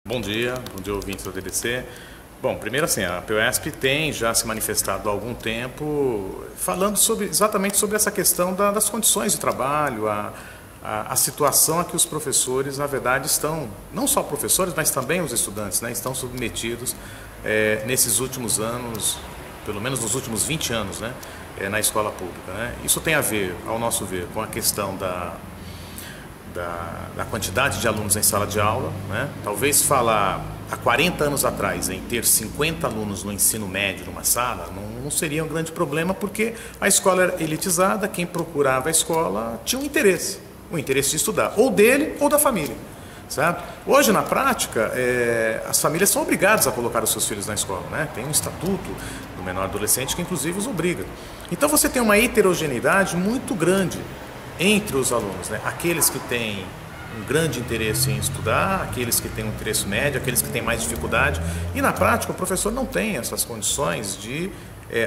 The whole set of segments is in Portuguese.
Bom dia ouvintes do DDC. Bom, primeiro assim, a POESP tem já se manifestado há algum tempo falando exatamente sobre essa questão das condições de trabalho, a situação a que os professores, na verdade, estão, não só professores, mas também os estudantes, né, estão submetidos nesses últimos anos, pelo menos nos últimos 20 anos, né, na escola pública, né. Isso tem a ver, ao nosso ver, com a questão da quantidade de alunos em sala de aula, né? Talvez falar há 40 anos atrás em ter 50 alunos no ensino médio numa sala não seria um grande problema, porque a escola era elitizada, quem procurava a escola tinha um interesse, o interesse de estudar, ou dele ou da família, certo? Hoje, na prática, as famílias são obrigadas a colocar os seus filhos na escola, né? Tem um estatuto do menor adolescente que inclusive os obriga. Então você tem uma heterogeneidade muito grande entre os alunos, né? Aqueles que têm um grande interesse em estudar, aqueles que têm um interesse médio, aqueles que têm mais dificuldade. E na prática o professor não tem essas condições de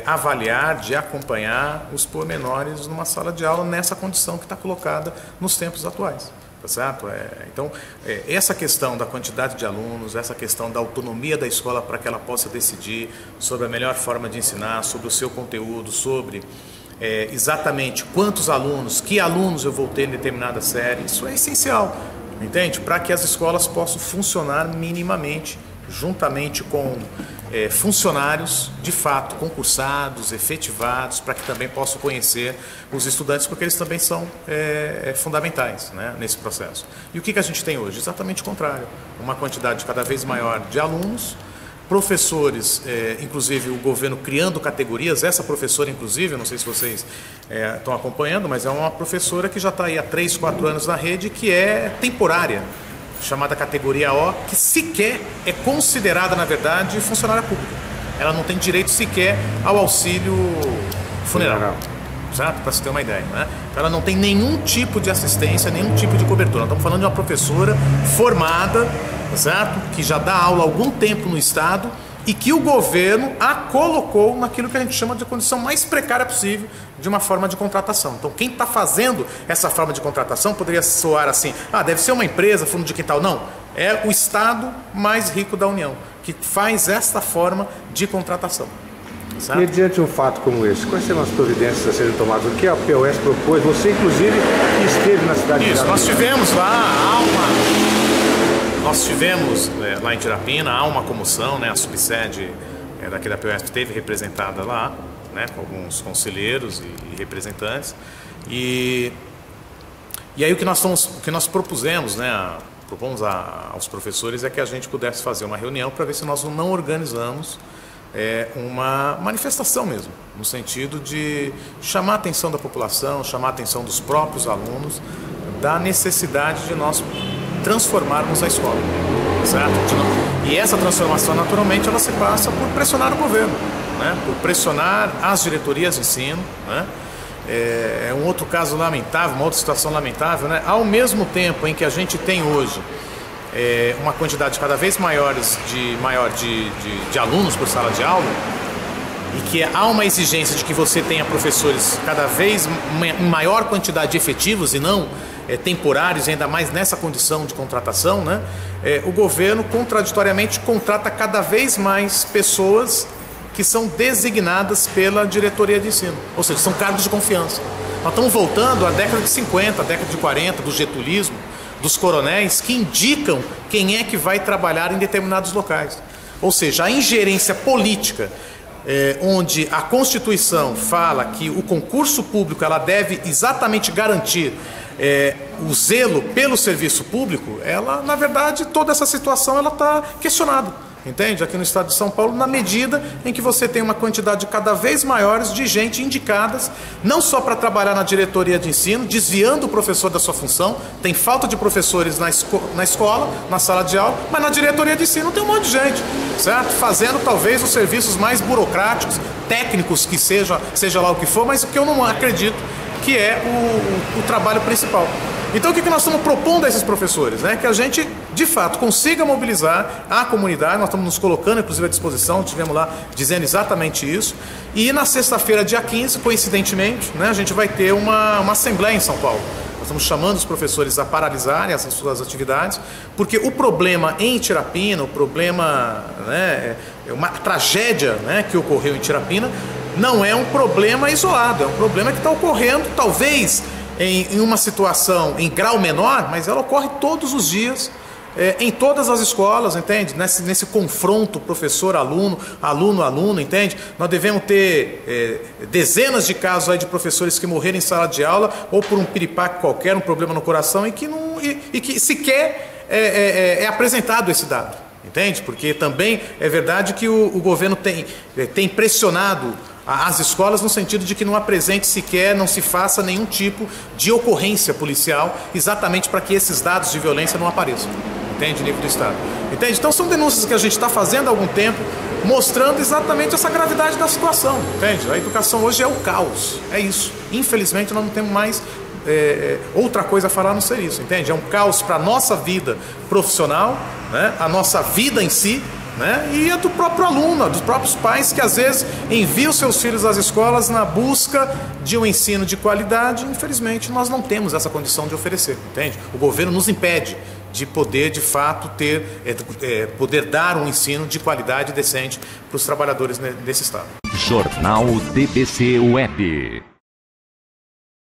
avaliar, de acompanhar os pormenores numa sala de aula nessa condição que está colocada nos tempos atuais. Tá certo? Então, essa questão da quantidade de alunos, essa questão da autonomia da escola para que ela possa decidir sobre a melhor forma de ensinar, sobre o seu conteúdo, sobre exatamente quantos alunos, que alunos eu vou ter em determinada série, isso é essencial, entende? Para que as escolas possam funcionar minimamente, juntamente com funcionários de fato concursados, efetivados, para que também possam conhecer os estudantes, porque eles também são fundamentais, né, nesse processo. E o que a gente tem hoje? Exatamente o contrário, uma quantidade cada vez maior de alunos, professores, inclusive o governo criando categorias. Essa professora, inclusive, eu não sei se vocês estão acompanhando, mas é uma professora que já está aí há 3, 4 anos na rede, que é temporária, chamada categoria O, que sequer é considerada, na verdade, funcionária pública. Ela não tem direito sequer ao auxílio funeral. Certo? Para se ter uma ideia, né? Então ela não tem nenhum tipo de assistência, nenhum tipo de cobertura. Nós estamos falando de uma professora formada, certo? Que já dá aula há algum tempo no estado e que o governo a colocou naquilo que a gente chama de condição mais precária possível de uma forma de contratação. Então quem está fazendo essa forma de contratação poderia soar assim: ah, deve ser uma empresa, fundo de quintal. Não, é o estado mais rico da União que faz esta forma de contratação. Certo? E diante de um fato como esse, quais serão as providências a serem tomadas? O que a POESP propôs? Você, inclusive, esteve na cidade de Tirapina. Nós tivemos lá, nós tivemos lá em Tirapina, há uma comoção, né? A subsede daqui da POESP esteve representada lá, né? Com alguns conselheiros e representantes. E aí o que nós propusemos, né? Propomos aos professores é que a gente pudesse fazer uma reunião para ver se nós não organizamos uma manifestação mesmo, no sentido de chamar a atenção da população, chamar a atenção dos próprios alunos da necessidade de nós transformarmos a escola, certo? E essa transformação, naturalmente, ela se passa por pressionar o governo, né? Por pressionar as diretorias de ensino, né? É um outro caso lamentável, uma outra situação lamentável, né? Ao mesmo tempo em que a gente tem hoje uma quantidade cada vez maior de alunos por sala de aula, e que há uma exigência de que você tenha professores cada vez em maior quantidade de efetivos e não temporários, ainda mais nessa condição de contratação, né? O governo contraditoriamente contrata cada vez mais pessoas que são designadas pela diretoria de ensino, ou seja, são cargos de confiança. Nós estamos voltando à década de 50, à década de 40, do getulismo, dos coronéis, que indicam quem é que vai trabalhar em determinados locais. Ou seja, a ingerência política, onde a Constituição fala que o concurso público ela deve exatamente garantir o zelo pelo serviço público, ela, na verdade, toda essa situação ela está questionada. Entende? Aqui no estado de São Paulo, na medida em que você tem uma quantidade cada vez maior de gente indicadas, não só para trabalhar na diretoria de ensino, desviando o professor da sua função, tem falta de professores na escola, na sala de aula, mas na diretoria de ensino tem um monte de gente, certo? Fazendo talvez os serviços mais burocráticos, técnicos que seja lá o que for, mas o que eu não acredito que é o trabalho principal. Então o que nós estamos propondo a esses professores? Né? Que a gente, de fato, consiga mobilizar a comunidade. Nós estamos nos colocando, inclusive, à disposição, estivemos lá dizendo exatamente isso. E na sexta-feira, dia 15, coincidentemente, né, a gente vai ter uma assembleia em São Paulo, estamos chamando os professores a paralisarem essas suas atividades, porque o problema em Tirapina, o problema, né, é uma tragédia, né, que ocorreu em Tirapina, não é um problema isolado, é um problema que está ocorrendo, talvez em uma situação em grau menor, mas ela ocorre todos os dias, em todas as escolas, entende? Nesse confronto professor-aluno, aluno-aluno, entende? Nós devemos ter dezenas de casos aí de professores que morreram em sala de aula ou por um piripaque qualquer, um problema no coração e que sequer é apresentado esse dado, entende? Porque também é verdade que o governo tem pressionado as escolas no sentido de que não apresente sequer, não se faça nenhum tipo de ocorrência policial, exatamente para que esses dados de violência não apareçam, entende? Nível do Estado. Entende? Então são denúncias que a gente está fazendo há algum tempo, mostrando exatamente essa gravidade da situação, entende? A educação hoje é o caos, é isso. Infelizmente nós não temos mais outra coisa a falar a não ser isso, entende? É um caos para a nossa vida profissional, né? A nossa vida em si, né? E a do próprio aluno, dos próprios pais que às vezes enviam seus filhos às escolas na busca de um ensino de qualidade. Infelizmente nós não temos essa condição de oferecer, entende? O governo nos impede de poder de fato poder dar um ensino de qualidade decente para os trabalhadores desse estado. Jornal DBC Web.